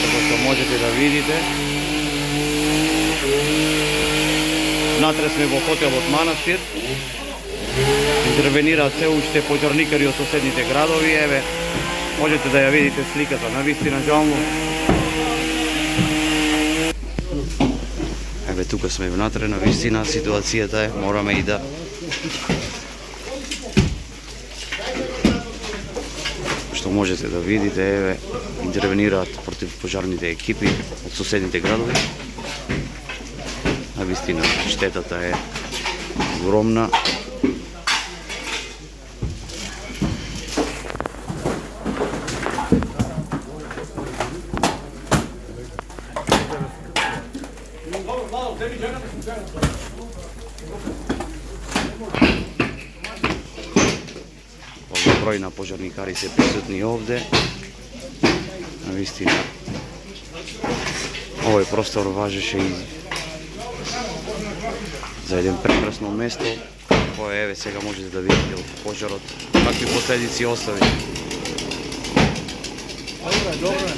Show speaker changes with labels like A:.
A: како што можете да видите. Натре сме во хотелот Манастир. Интервенираат се уште пожарникари од соседните градови. Еве, можете да ја видите сликата, навистина жално. Еве, тука сме внатре, навистина ситуацијата е, мораме и да што можете да видите, еве, интервенираат против пожарните екипи од соседните градови. Навистина штетата е огромна. Бројна пожарникари се присутни овде. Навистина овој простор важеше и за еден прекрасно место, кое еве сега можете да видите од пожарот какви последици остави. Добре.